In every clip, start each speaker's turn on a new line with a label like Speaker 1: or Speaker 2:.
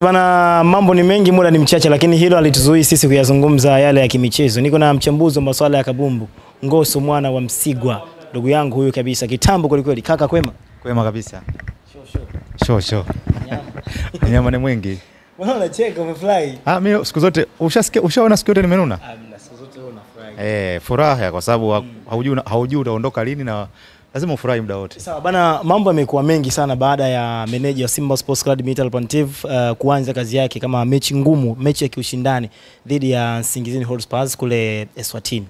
Speaker 1: Bana, mambo ni mengi, muda ni mchache, lakini hilo alituzuii sisi kuyazungumza yale ya kimichezo. Niko na mchambuzi wa masuala ya kabumbu, Ngoso mwana wa Msigwa. Ndugu yangu huyu kabisa, kitambo kweli. Kaka kwema?
Speaker 2: Kwema kabisa. Show. Nyama ni mwingi.
Speaker 1: Wewe unacheka, umefurahi?
Speaker 2: Mimi siku zote ushaona siku zote nimenuna?
Speaker 1: Na siku zote unafurahi.
Speaker 2: Furaha kwa sababu haujui utaondoka lini na lazima ufurahi muda wote.
Speaker 1: Sawa bana, mambo yamekuwa mengi sana baada ya meneja wa Simba Sports Club Dimitar Pantev kuanza kazi yake kama mechi ngumu, mechi ya kiushindani dhidi ya Nsingizini Hotspurs kule Eswatini.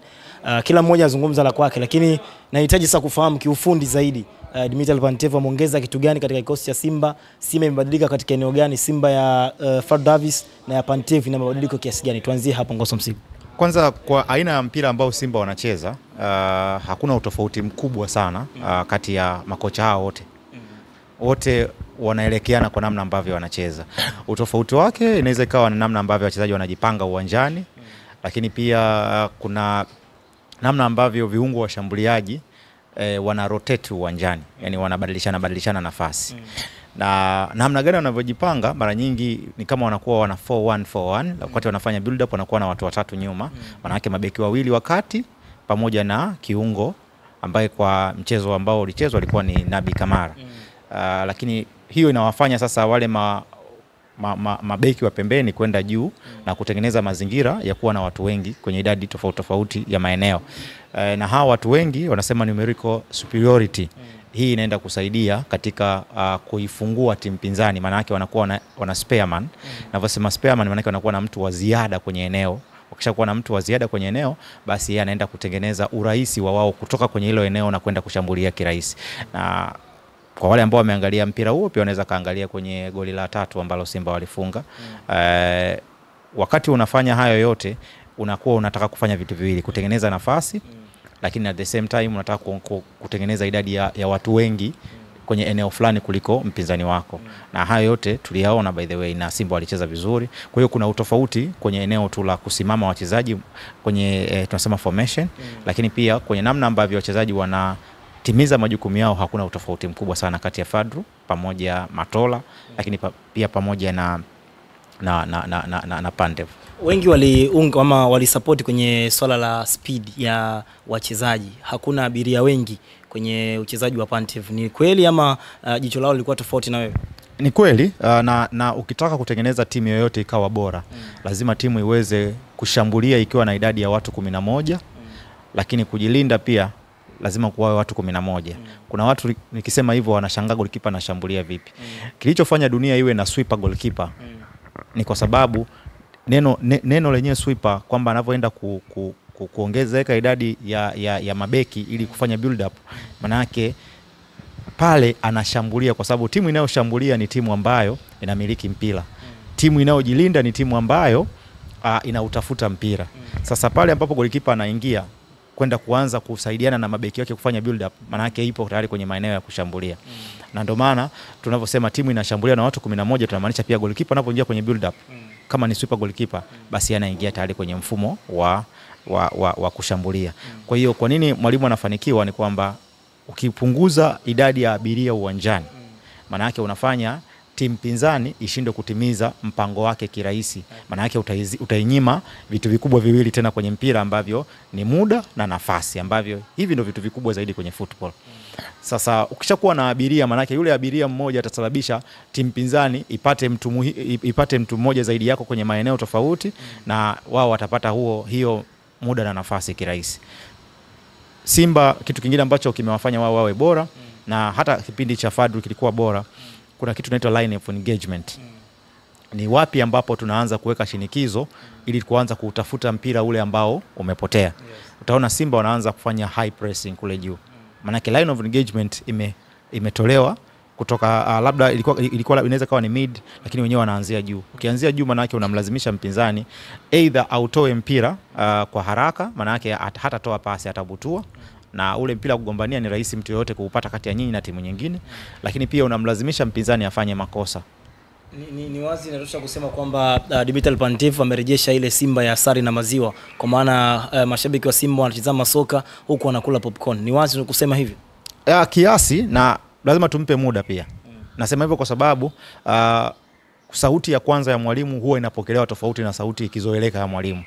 Speaker 1: Kila mmoja azungumza la kwake, lakini nahitaji sasa kufahamu kiufundi zaidi. Dimitar Pantev ameongeza kitu gani katika kikosi cha Simba? Simba imebadilika katika eneo gani? Simba ya Fadlu Davis na ya Pantev ina mabadiliko kiasi gani? Tuanzie hapo Ngoso Msigwa.
Speaker 2: Kwanza kwa aina ya mpira ambao Simba wanacheza, hakuna utofauti mkubwa sana kati ya makocha hao wote. Wote wanaelekeana kwa namna ambavyo wanacheza. Utofauti wake inaweza ikawa na namna ambavyo wachezaji wanajipanga uwanjani, lakini pia kuna namna ambavyo viungo washambuliaji wana rotate uwanjani, yani wanabadilishana nafasi. Na namna gani wanavyojipanga mara nyingi ni kama wanakuwa wana 4-1-4-1, wakati wanafanya build up wanakuwa na watu watatu nyuma, maana yake mabeki wawili wakati pamoja na kiungo ambaye kwa mchezo ambao ulichezwa alikuwa ni Nabi Kamara. Lakini hiyo inawafanya sasa wale mabeki wa pembeni kwenda juu na kutengeneza mazingira ya kuwa na watu wengi kwenye idadi tofauti ya maeneo. Na hawa watu wengi wanasema numerical superiority. Hii inaenda kusaidia katika kuifungua timu pinzani, maana yake wanakuwa wana spare man. Ninavyosema spare man maana yake wanakuwa na mtu wa ziada kwenye eneo. Wakishakuwa na mtu wa ziada kwenye eneo, basi yeye anaenda kutengeneza urahisi wa wao kutoka kwenye hilo eneo na kwenda kushambulia kirahisi. Na kwa wale ambao wameangalia mpira huo pia wanaweza kaangalia kwenye goli la 3 ambalo Simba walifunga. Wakati unafanya hayo yote, unakuwa unataka kufanya vitu viwili, kutengeneza nafasi, lakini at the same time unataka kutengeneza idadi ya watu wengi kwenye eneo fulani kuliko mpinzani wako. Na hayo yote tuliyaona by the way, na Simba walicheza vizuri. Kwa hiyo kuna utofauti kwenye eneo tu la kusimama wachezaji kwenye tunasema formation, lakini pia kwenye namna ambavyo wachezaji wanatimiza majukumu yao hakuna utofauti mkubwa sana kati ya Fadlu pamoja Matola, lakini pia pamoja na Pantev.
Speaker 1: Wengi waliunga ama walisupport kwenye swala la speed ya wachezaji. Hakuna abiria wengi kwenye uchezaji wa Pantev. Ni kweli ama jicho lao lilikuwa tofauti na wewe?
Speaker 2: Ni kweli, na ukitaka kutengeneza timu yoyote ikawa bora, lazima timu iweze kushambulia ikiwa na idadi ya watu 11, lakini kujilinda pia lazima kuwa watu 11. Kuna watu nikisema hivyo wanashangaa goalkeeper anashambulia vipi. Kilichofanya dunia iwe na sweeper goalkeeper ni kwa sababu neno lenyewe sweeper kwamba anavyoenda kuongezeka idadi ya mabeki ili kufanya build up, maana yake pale anashambulia, kwa sababu timu inayoshambulia ni timu ambayo inamiliki mpira. Timu inayojilinda ni timu ambayo inautafuta mpira. Sasa pale ambapo goalkeeper anaingia kwenda kuanza kusaidiana na mabeki wake kufanya build up, maana yake ipo tayari kwenye maeneo ya kushambulia. Na ndio maana tunavyosema timu inashambulia na watu 11, tunamaanisha pia goalkeeper anapoingia kwenye build up, kama ni super goalkeeper, basi anaingia tayari kwenye mfumo wa kushambulia. Kwa hiyo kwa nini mwalimu anafanikiwa ni kwamba ukipunguza idadi ya abiria uwanjani, maana yake unafanya timu pinzani ishinde kutimiza mpango wake kirahisi. Maana yake utainyima vitu vikubwa viwili tena kwenye mpira ambavyo ni muda na nafasi, ambavyo hivi ndio vitu vikubwa zaidi kwenye football. Sasa ukishakuwa na abiria, maana yake yule abiria mmoja atasababisha timu pinzani ipate mtu mmoja zaidi yako kwenye maeneo tofauti, na wao watapata hiyo muda na nafasi kirahisi. Simba kitu kingine ambacho kimewafanya wao wawe bora, na hata kipindi cha Fadlu kilikuwa bora, kuna kitu inaitwa line of engagement. Ni wapi ambapo tunaanza kuweka shinikizo ili kuanza kutafuta mpira ule ambao umepotea. Utaona Simba wanaanza kufanya high pressing kule juu. Maana yake line of engagement imetolewa kutoka labda ilikuwa inaweza kawa ni mid, lakini wenyewe wanaanzia juu. Ukianzia juu maana yake unamlazimisha mpinzani either autoe mpira kwa haraka, maana yake hatatoa pasi, atabutua, na ule mpira kugombania ni rahisi mtu yote kuupata kati ya nyinyi na timu nyingine, lakini pia unamlazimisha mpinzani afanye makosa.
Speaker 1: Ni wazi inatosha kusema kwamba Dimitar Pantev amerejesha ile Simba ya sari na maziwa, kwa maana mashabiki wa Simba wanatazama soka huku wanakula popcorn. Ni wazi kusema hivyo?
Speaker 2: Kiasi, na lazima tumpe muda pia. Nasema hivyo kwa sababu sauti ya kwanza ya mwalimu huwa inapokelewa tofauti na sauti ikizoeleka ya mwalimu.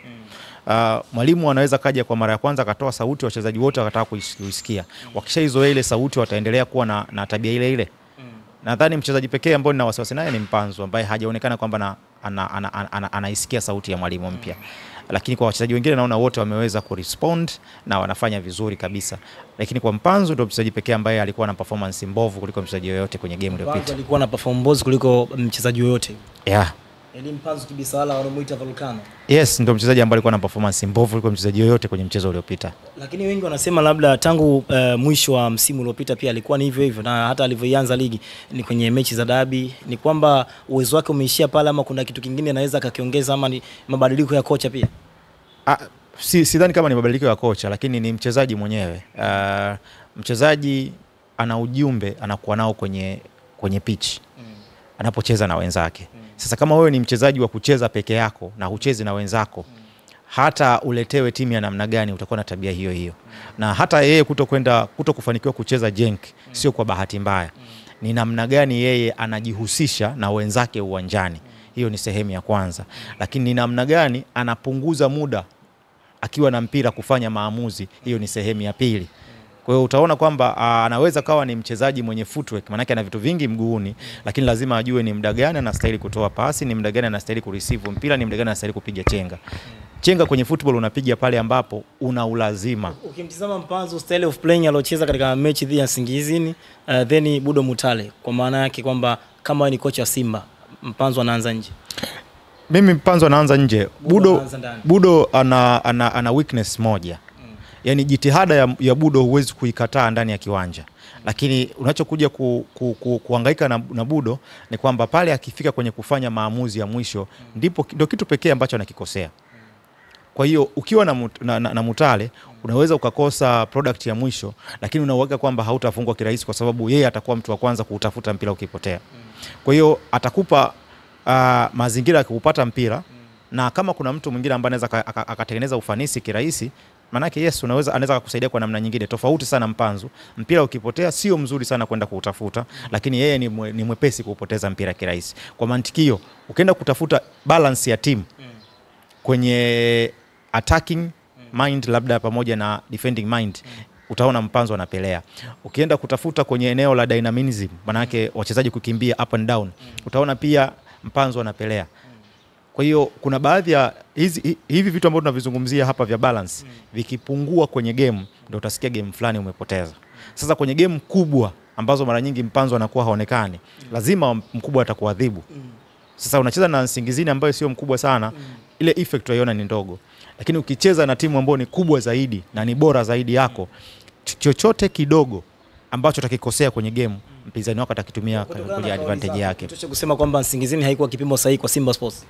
Speaker 2: Mwalimu anaweza kaja kwa mara ya kwanza akatoa sauti, wachezaji wote wakataka kuisikia. Wakishaizoea ile sauti wataendelea kuwa na tabia ile ile. Nadhani mchezaji pekee ambaye nina wasiwasi naye ni Mpanzu, ambaye hajaonekana kwamba anaisikia sauti ya mwalimu mpya. Lakini kwa wachezaji wengine naona wote wameweza kurespond na wanafanya vizuri kabisa. Lakini kwa Mpanzu ndio mchezaji pekee ambaye alikuwa na performance mbovu kuliko mchezaji yoyote kwenye game iliyopita.
Speaker 1: Mpanzu alikuwa na performance mbovu kuliko mchezaji yoyote.
Speaker 2: Yeah.
Speaker 1: Mpanzu Kibisawala wanamuita Volcano.
Speaker 2: Yes, ndio mchezaji ambaye alikuwa na performance mbovu kuliko mchezaji yoyote kwenye mchezo uliopita.
Speaker 1: Lakini wengi wanasema labda tangu mwisho wa msimu uliopita pia alikuwa ni hivyo hivyo, na hata alivyoanza ligi ni kwenye mechi za dabi, ni kwamba uwezo wake umeishia pale ama kuna kitu kingine anaweza akakiongeza, ama ni mabadiliko ya kocha pia?
Speaker 2: Sidhani kama ni mabadiliko ya kocha, lakini ni mchezaji mwenyewe. Mchezaji ana ujumbe anakuwa nao kwenye pitch. Anapocheza na wenzake. Sasa kama wewe ni mchezaji wa kucheza peke yako na huchezi na wenzako, hata uletewe timu ya namna gani utakuwa na tabia hiyo hiyo. Na hata yeye kutokufanikiwa kucheza Genk sio kwa bahati mbaya. Ni namna gani yeye anajihusisha na wenzake uwanjani. Hiyo ni sehemu ya kwanza. Lakini ni namna gani anapunguza muda akiwa na mpira kufanya maamuzi, hiyo ni sehemu ya pili. Kwa hiyo utaona kwamba anaweza kawa ni mchezaji mwenye footwork, maana yake ana vitu vingi mguuni, lakini lazima ajue ni muda gani anastahili kutoa pasi, ni muda gani anastahili kureceive mpira, ni muda gani anastahili kupiga chenga. Chenga kwenye football unapiga pale ambapo una ulazima.
Speaker 1: Ukimtizama Mpanzu style of playing aliocheza katika mechi dhidi ya Singizini, then Budo Mutale, kwa maana yake kwamba kama ni kocha Simba, Mpanzu anaanza nje.
Speaker 2: Mimi Mpanzu anaanza nje. Budo ana weakness moja. Yani jitihada ya Budo huwezi kuikataa ndani ya kiwanja. Lakini unachokuja kuhangaika na Budo ni kwamba pale akifika kwenye kufanya maamuzi ya mwisho ndio kitu pekee ambacho anakikosea. Kwa hiyo ukiwa na Mutale unaweza ukakosa product ya mwisho, lakini unauhakika kwamba hautafungwa kirahisi kwa sababu yeye atakuwa mtu wa kwanza kuutafuta mpira ukipotea. Kwa hiyo atakupa mazingira ya kupata mpira, na kama kuna mtu mwingine ambaye anaweza akatengeneza ufanisi kirahisi, manake yes, anaweza kukusaidia kwa namna nyingine tofauti sana. Mpanzu mpira ukipotea sio mzuri sana kwenda kuutafuta, lakini yeye ni mwepesi kupoteza mpira kirahisi. Kwa mantikio ukienda kutafuta balance ya team kwenye attacking mind labda pamoja na defending mind, utaona Mpanzu anapelea. Ukienda kutafuta kwenye eneo la dynamism, manake wachezaji kukimbia up and down, utaona pia Mpanzu anapelea. Kwa hiyo kuna baadhi ya hivi vitu ambavyo tunavizungumzia hapa vya balance, vikipungua kwenye game ndio utasikia game fulani umepoteza. Sasa kwenye game kubwa ambazo mara nyingi Mpanzu anakuwa haonekani, lazima mkubwa atakuadhibu. Sasa unacheza na Singizini ambayo sio mkubwa sana, ile effect unaiona ni ndogo. Lakini ukicheza na timu ambayo ni kubwa zaidi na ni bora zaidi yako, chochote kidogo ambacho utakikosea kwenye game, mpinzani wako atakitumia kwenye advantage yake.
Speaker 1: Tutosha kusema kwamba Singizini haikuwa kipimo sahihi kwa Simba Sports.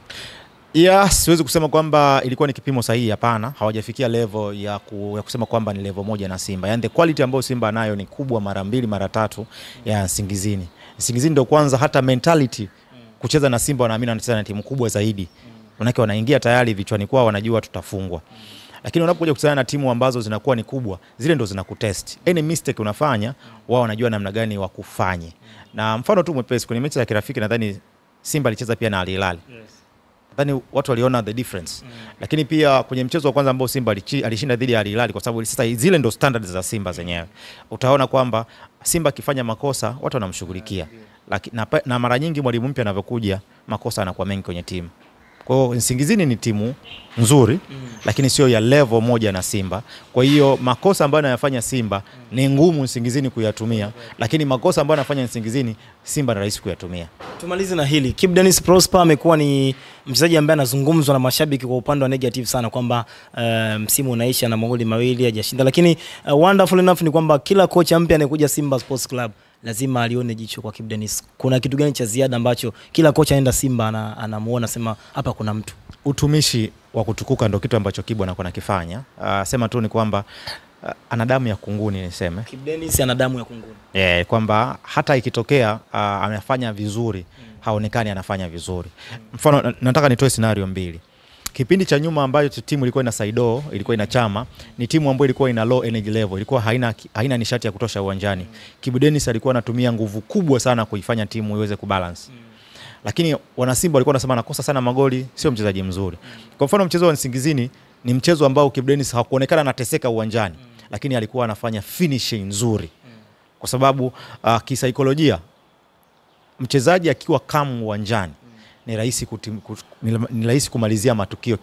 Speaker 2: Siwezi kusema kwamba ilikuwa ni kipimo sahihi, hapana. Hawajafikia level ya kusema kwamba ni level moja na Simba. Yaani the quality ambayo Simba nayo ni kubwa mara 2 mara 3 ya Singizini. Singizini ndio kwanza hata mentality kucheza na Simba wanaamini wanacheza na timu kubwa zaidi. Manake wanaingia tayari vichwani kwao wanajua tutafungwa. Lakini unapokuja kucheza na timu ambazo zinakuwa ni kubwa, zile ndo zinakutest. Any mistake unafanya, wao wanajua namna gani wa kufanye. Na mfano tu mwepesi kwenye mechi ya kirafiki, nadhani Simba alicheza pia na Al Hilal. Nadhani watu waliona the difference. Lakini pia kwenye mchezo wa kwanza ambao Simba alishinda dhidi ya Al Hilal, kwa sababu sasa zile ndo standards za Simba zenyewe. Utaona kwamba Simba akifanya makosa watu wanamshughulikia. Na mara nyingi mwalimu mpya anavyokuja, makosa yanakuwa mengi kwenye timu. Kwa hiyo Singizini ni timu nzuri, lakini sio ya level moja na Simba. Kwa hiyo makosa ambayo anayafanya Simba ni ngumu Singizini kuyatumia, lakini makosa ambayo anafanya Singizini Simba ni rahisi kuyatumia.
Speaker 1: Tumalize na hili. Kibu Denis Prosper amekuwa ni mchezaji ambaye anazungumzwa na mashabiki kwa upande wa negative sana, kwamba msimu unaisha na magoli 2 hajashinda. Lakini wonderful enough ni kwamba kila kocha mpya anayekuja Simba Sports Club lazima alione jicho kwa Kibu Denis. Kuna kitu gani cha ziada ambacho kila kocha anaenda Simba anamuona sema hapa kuna mtu?
Speaker 2: Utumishi wa kutukuka ndio kitu ambacho Kibu anakuwa anakifanya. Sema tu ni kwamba ana damu ya kunguni niseme.
Speaker 1: Kibu Denis ana damu ya kunguni.
Speaker 2: Kwamba hata ikitokea anafanya vizuri, haonekani anafanya vizuri. Mfano nataka nitoe scenario 2. Kipindi cha nyuma ambacho timu ilikuwa ina Saido, ilikuwa ina Chama, ni timu ambayo ilikuwa ina low energy level, ilikuwa haina nishati ya kutosha uwanjani. Kibu Denis alikuwa anatumia nguvu kubwa sana kuifanya timu iweze kubalance. lakini wana Simba walikuwa wanasema anakosa sana magoli, sio mchezaji mzuri. Kwa mfano mchezo wa Nsingizini ni mchezo ambao Kibu Denis hakuonekana anateseka uwanjani, lakini alikuwa anafanya finishing nzuri. Kwa sababu kisaikolojia mchezaji akiwa calm uwanjani ni rahisi kumalizia matukio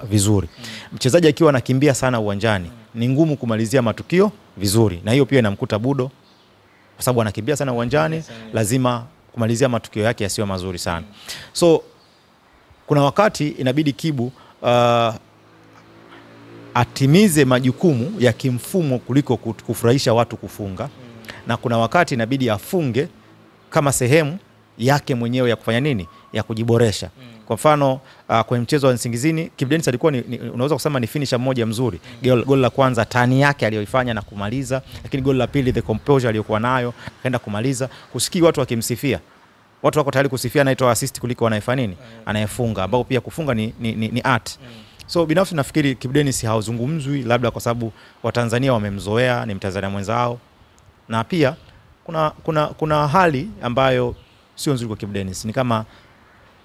Speaker 2: vizuri. Mchezaji akiwa anakimbia sana uwanjani ni ngumu kumalizia matukio vizuri, na hiyo pia inamkuta Budo kwa sababu anakimbia sana uwanjani, lazima kumalizia matukio yake yasiyo mazuri sana. So kuna wakati inabidi Kibu atimize majukumu ya kimfumo kuliko kufurahisha watu kufunga, na kuna wakati inabidi afunge kama sehemu yake mwenyewe ya kufanya nini, ya kujiboresha. Kwa mfano kwenye mchezo wa Nsingizini, Kibu Denis alikuwa unaweza kusema ni finisher mmoja mzuri. Goli la kwanza tani yake aliyoifanya na kumaliza, lakini goli la pili the composure aliyokuwa nayo akaenda kumaliza. Kusikii watu wakimsifia, watu wako tayari kusifia anaitoa assist kuliko anayefanya nini, anayefunga, ambao pia kufunga ni art. So binafsi nafikiri Kibu Denis hauzungumzwi, labda kwa sababu Watanzania wamemzoea, ni Mtanzania mwenzao, na pia kuna hali ambayo sio nzuri kwa Kibu Denis. Ni kama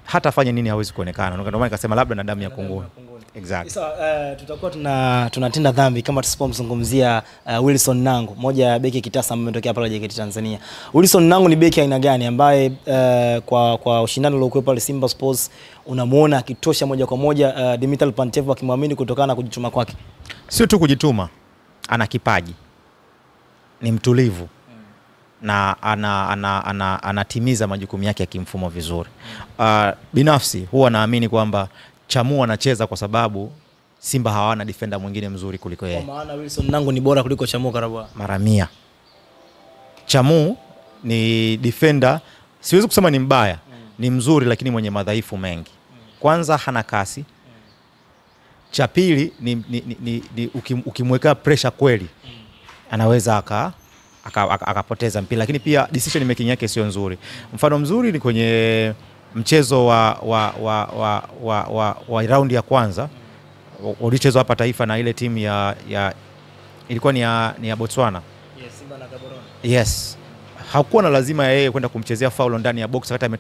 Speaker 2: hata afanye nini hawezi kuonekana. Ndio maana nikasema labda na damu ya kunguni. Exactly.
Speaker 1: Sasa tutakuwa tunatenda dhambi kama tusipomzungumzia Wilson Nangu, moja ya beki kitasa ambaye ametokea pale JKT Tanzania. Wilson Nangu ni beki aina gani ambaye kwa ushindani uliokuwa pale Simba Sports unamuona akitosha moja kwa moja Dimitar Pantev akimwamini kutokana na kujituma kwake?
Speaker 2: Sio tu kujituma, ana kipaji. Ni mtulivu. Na anatimiza majukumu yake ya kimfumo vizuri. Binafsi huwa naamini kwamba Chamu anacheza kwa sababu Simba hawana defender mwingine mzuri kuliko yeye.
Speaker 1: Kwa maana Wilson Nangu ni bora kuliko Chamu Karabwa
Speaker 2: mara 100. Chamu ni defender, siwezi kusema ni mbaya, ni mzuri lakini mwenye madhaifu mengi. Kwanza hana kasi. Cha pili ni ukimweka pressure kweli anaweza akapoteza mpira, lakini pia decision making yake sio nzuri. Mfano mzuri ni kwenye mchezo wa round ya kwanza ulichezwa hapa Taifa na ile timu ilikuwa ni ya Botswana.
Speaker 1: Yes, Simba na Gaborone.
Speaker 2: Yes. Hakuwa na lazima yeye kwenda kumchezea foul ndani ya box, hata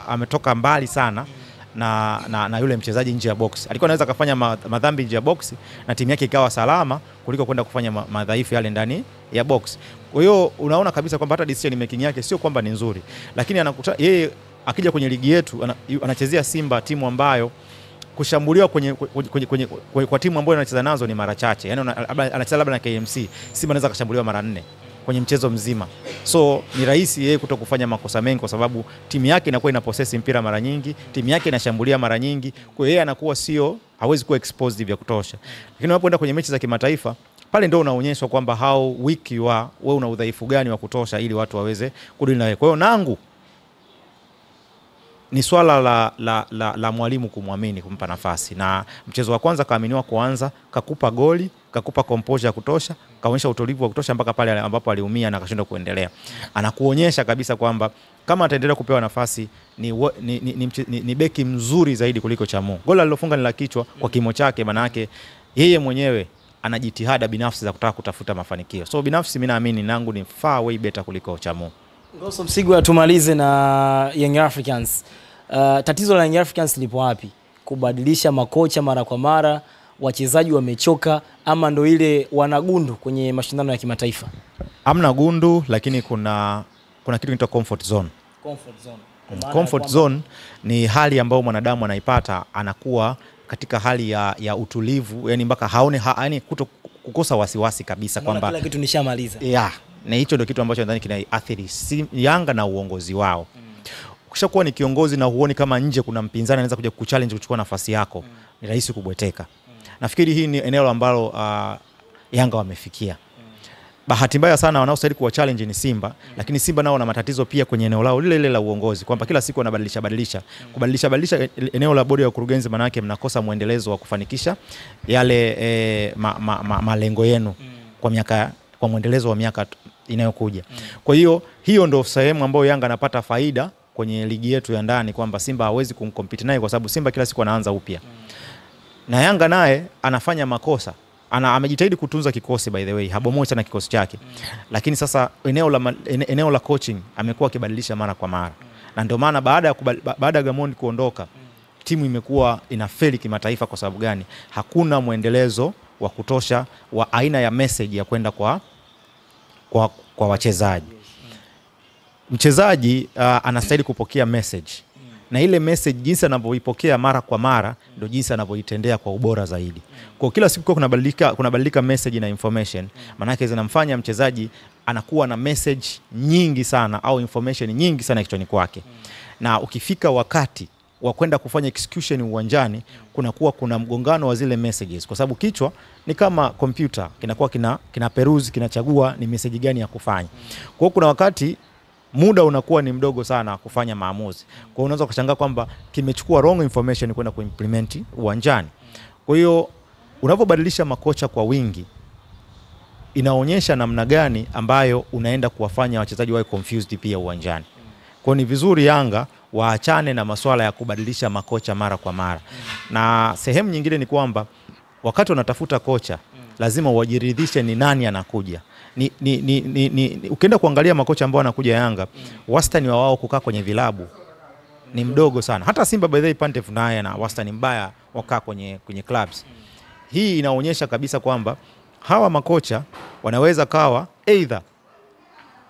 Speaker 2: ametoka mbali sana na yule mchezaji nje ya box. Alikuwa anaweza kufanya madhambi nje ya box na timu yake ikawa salama kuliko kwenda kufanya madhaifu yale ndani ya box. Kwa hiyo unaona kabisa kwamba hata decision making yake sio kwamba ni nzuri, lakini yeye akija kwenye ligi yetu anachezea Simba, timu ambayo kushambuliwa kwa timu ambayo anacheza nazo ni mara chache. Yaani anacheza labda na KMC, Simba anaweza kushambuliwa mara 4 kwenye mchezo mzima. So ni rahisi yeye kutokufanya makosa mengi kwa sababu timu yake inakuwa ina possess mpira mara nyingi, timu yake inashambulia mara nyingi. Kwa hiyo yeye anakuwa hawezi kuwa exposed vya kutosha. Lakini unapoenda kwenye mechi za kimataifa, pale ndio unaonyeshwa kwamba how weak you are, wewe una udhaifu gani wa kutosha ili watu waweze kudili na wewe. Kwa hiyo Nangu ni swala la mwalimu kumwamini, kumpa nafasi. Na mchezo wa kwanza kaaminiwa kuanza, kakupa goli, kakupa composure ya kutosha, kaonyesha utulivu wa kutosha mpaka pale ambapo aliumia na akashindwa kuendelea. Anakuonyesha kabisa kwamba kama ataendelea kupewa nafasi ni beki mzuri zaidi kuliko Chamu. Goli alilofunga ni la kichwa kwa kimo chake, maana yake yeye mwenyewe ana jitihada binafsi za kutaka kutafuta mafanikio. So binafsi mimi naamini Nangu ni far way better kuliko Chamu.
Speaker 1: Ngoso Msigwa, tumalize na Young Africans. Tatizo la Young Africans lipo wapi? Kubadilisha makocha mara kwa mara, wachezaji wamechoka, ama ndo ile wanagundu kwenye mashindano ya kimataifa?
Speaker 2: Hamna gundu, lakini kuna kitu kinaitwa comfort zone. Comfort zone ni hali ambayo mwanadamu anaipata, anakuwa katika hali ya utulivu, yani mpaka haone kukosa wasiwasi kabisa kwamba
Speaker 1: kila kitu nishamaliza.
Speaker 2: Yeah, na hicho ndio kitu ambacho nadhani kinaathiri Yanga na uongozi wao. Ukishakuwa ni kiongozi na huoni kama nje kuna mpinzani anaweza kuja kuchallenge kuchukua nafasi yako, ni rahisi kubweteka. Nafikiri hii ni eneo ambalo Yanga wamefikia. Bahati mbaya sana wanaostahili kuwa challenge ni Simba, lakini Simba nao wana matatizo pia kwenye eneo lao lile la uongozi, kwamba kila siku wanabadilisha eneo la bodi ya ukurugenzi, maana yake mnakosa muendelezo wa kufanikisha yale malengo yenu kwa muendelezo wa miaka inayokuja. Kwa hiyo ndio sehemu ambayo Yanga anapata faida kwenye ligi yetu ya ndani, kwamba Simba hawezi kumcompete naye kwa sababu Simba kila siku anaanza upya. Na Yanga naye anafanya makosa. Amejitahidi kutunza kikosi, by the way, habomoi sana kikosi chake. Lakini sasa eneo la coaching amekuwa akibadilisha mara kwa mara. Na ndio maana baada ya Gamondi kuondoka, timu imekuwa inafeli kimataifa. Kwa sababu gani? Hakuna muendelezo wa kutosha wa aina ya message ya kwenda kwa wachezaji. Mchezaji anastahili kupokea message, na ile message jinsi anavyoipokea mara kwa mara ndio jinsi anavyoitendea kwa ubora zaidi. Kwa kila siku kunabadilika message na information, maana yake zinamfanya mchezaji anakuwa na message nyingi sana au information nyingi sana kichwani kwake. Na ukifika wakati wa kwenda kufanya execution uwanjani, kuna mgongano wa zile messages, kwa sababu kichwa ni kama computer, kinakuwa kina peruse, kinachagua ni message gani ya kufanya. Kwa hiyo kuna wakati muda unakuwa ni mdogo sana kufanya maamuzi. Kwa hiyo unaweza kushangaa kwamba kimechukua wrong information kwenda kuimplement uwanjani. Kwa hiyo unapobadilisha makocha kwa wingi, inaonyesha namna gani ambayo unaenda kuwafanya wachezaji wawe confused pia uwanjani. Kwa hiyo ni vizuri Yanga waachane na masuala ya kubadilisha makocha mara kwa mara. Na sehemu nyingine ni kwamba wakati unatafuta kocha, lazima wajiridhishe ni nani anakuja. Ukienda kuangalia makocha ambao wanakuja Yanga, wastani wa wao kukaa kwenye vilabu ni mdogo sana. Hata Simba by the way Pantev naye na wastani mbaya wakaa kwenye clubs. Hii inaonyesha kabisa kwamba hawa makocha wanaweza kawa either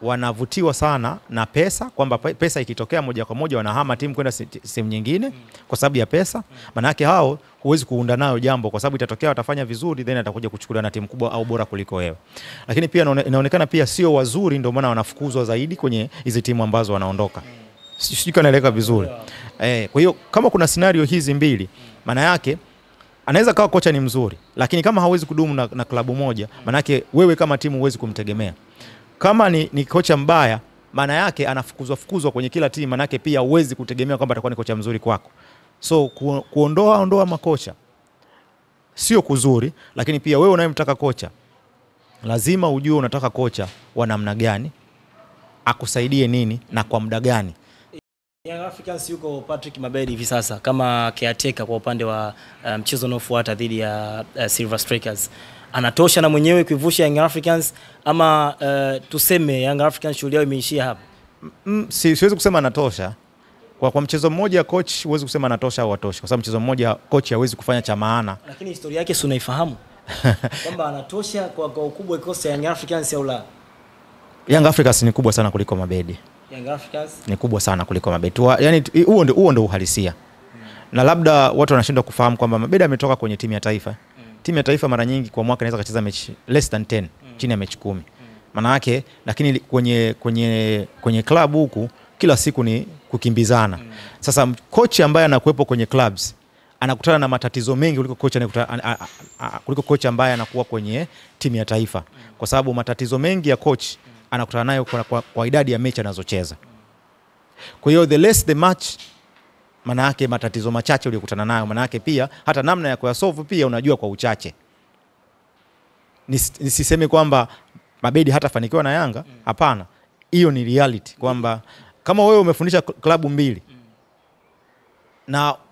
Speaker 2: wanavutiwa sana na pesa, kwamba pesa ikitokea moja kwa moja wanahama timu kwenda sehemu nyingine kwa sababu ya pesa. Maana yake hao huwezi kuunda nayo jambo, kwa sababu itatokea watafanya vizuri then atakuja kuchukuliwa na timu kubwa au bora kuliko wewe. Lakini pia inaonekana pia sio wazuri, ndio maana wanafukuzwa zaidi kwenye hizo timu ambazo wanaondoka. Sijui kama naeleka vizuri. Kwa hiyo kama kuna scenario hizi mbili, maana yake anaweza kawa kocha ni mzuri, lakini kama hawezi kudumu na klabu moja, maana yake wewe kama timu huwezi kumtegemea. Kama ni kocha mbaya, maana yake anafukuzwa kwenye kila timu, maana yake pia huwezi kutegemea kwamba atakuwa ni kocha mzuri kwako. So kuondoa makocha sio kuzuri, lakini pia wewe unayemtaka kocha lazima ujue unataka kocha wa namna gani, akusaidie nini na kwa muda gani.
Speaker 1: Young Africans yuko Patrick Mabedi hivi sasa kama caretaker kwa upande wa mchezo unaofuata dhidi ya Silver Strikers. Anatosha na mwenyewe kuivusha Young Africans, ama tuseme Young Africans shughuli yao imeishia hapa?
Speaker 2: Siwezi kusema anatosha. Kwa mchezo mmoja coach huwezi kusema anatosha au atosha, kwa sababu mchezo mmoja coach hawezi kufanya cha maana.
Speaker 1: Lakini historia yake si unaifahamu? Kwamba anatosha kwa ukubwa kikosi ya Young Africans au la?
Speaker 2: Young Africans ni kubwa sana kuliko Mabedi.
Speaker 1: Young Africans
Speaker 2: ni kubwa sana kuliko Mabedi. Yaani huo ndio uhalisia. Na labda watu wanashindwa kufahamu kwamba Mabedi ametoka kwenye timu ya taifa. Timu ya taifa mara nyingi kwa mwaka inaweza kucheza mechi less than 10, chini ya mechi 10. Maana yake, lakini kwenye club huku kila siku ni kukimbizana. Sasa coach ambaye anakuepo kwenye clubs anakutana na matatizo mengi kuliko coach ambaye anakuwa kwenye timu ya taifa, kwa sababu matatizo mengi ya coach anakutana nayo kwa idadi ya mechi anazocheza. Kwa hiyo the less the match, maana yake matatizo machache uliyokutana nayo, maana yake pia hata namna ya kuyasolve pia unajua kwa uchache. Nisiseme kwamba Mabedi hatafanikiwa na Yanga, hapana. Hiyo ni reality kwamba kama wewe umefundisha klabu mbili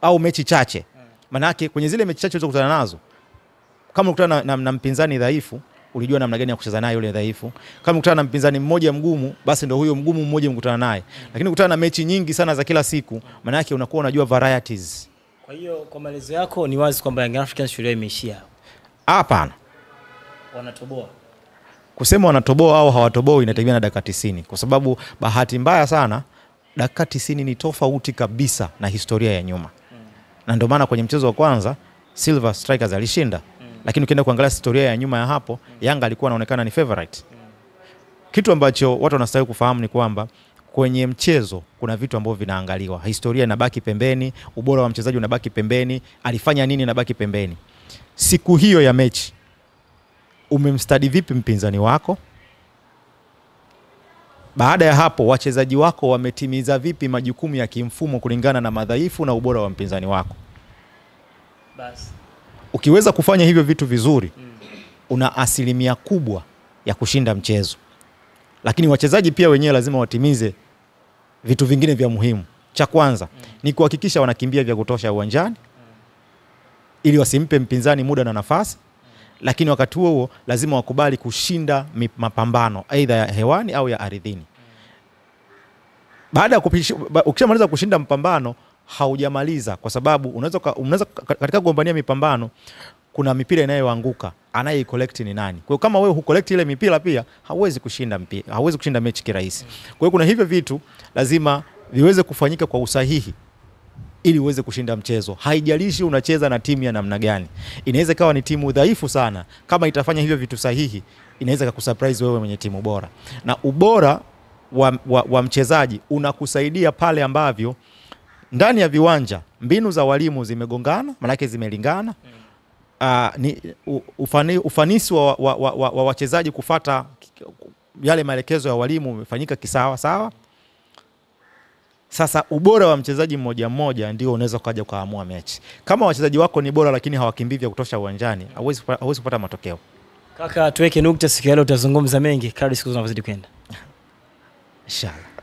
Speaker 2: au mechi chache, maana yake kwenye zile mechi chache ulizokutana nazo, kama ukutana na mpinzani dhaifu, ulijua namna gani ya kucheza naye yule dhaifu. Kama ukutana na mpinzani mmoja mgumu, basi ndio huyo mgumu mmoja mkutana naye. Lakini ukutana na mechi nyingi sana za kila siku, maana yake unakuwa unajua varieties.
Speaker 1: Kwa hiyo kwa maelezo yako ni wazi kwamba Young Africans shule imeishia?
Speaker 2: Hapana.
Speaker 1: Wanatoboa.
Speaker 2: Kusema wanatoboa au hawatoboi inategemea na dakika 90, kwa sababu bahati mbaya sana dakika 90 ni tofauti kabisa na historia ya nyuma. Na ndio maana kwenye mchezo wa kwanza Silver Strikers alishinda. Lakini ukienda kuangalia historia ya nyuma ya hapo, Yanga alikuwa anaonekana ni favorite. Kitu ambacho watu wanastahili kufahamu ni kwamba kwenye mchezo kuna vitu ambavyo vinaangaliwa. Historia inabaki pembeni, ubora wa mchezaji unabaki pembeni, alifanya nini inabaki pembeni. Siku hiyo ya mechi umemstadi vipi mpinzani wako? Baada ya hapo wachezaji wako wametimiza vipi majukumu ya kimfumo kulingana na madhaifu na ubora wa mpinzani wako?
Speaker 1: Basi
Speaker 2: ukiweza kufanya hivyo vitu vizuri, una asilimia kubwa ya kushinda mchezo. Lakini wachezaji pia wenyewe lazima watimize vitu vingine vya muhimu. Cha kwanza ni kuhakikisha wanakimbia vya kutosha uwanjani ili wasimpe mpinzani muda na nafasi. Lakini wakati huo lazima wakubali kushinda mapambano aidha ya hewani au ya ardhini. baada ya ukishamaliza kushinda mpambano haujamaliza, kwa sababu unaweza katika kugombania mipambano kuna mipira inayoanguka, anaye-collect ni nani. Kwa hiyo kama wewe hucollect ile mipira pia hauwezi kushinda mechi kirahisi. Kwa hiyo kuna hivyo vitu lazima viweze kufanyika kwa usahihi ili uweze kushinda mchezo. Haijalishi unacheza na timu ya namna gani. Inaweza kawa ni timu dhaifu sana, kama itafanya hivyo vitu sahihi inaweza kukusurprise wewe mwenye timu bora. Na ubora wa mchezaji unakusaidia pale ambavyo ndani ya viwanja mbinu za walimu zimegongana, manake zimelingana. Ufanisi wa wachezaji kufata yale maelekezo ya walimu umefanyika kisawa sawa. Sasa ubora wa mchezaji mmoja mmoja ndio unaweza kuja kuamua mechi. Kama wachezaji wako ni bora lakini hawakimbii vya kutosha uwanjani, hauwezi kupata matokeo.
Speaker 1: Kaka, tuweke nukta, siku ya leo tutazungumza mengi kadri siku zinazozidi kwenda.
Speaker 2: Inshallah.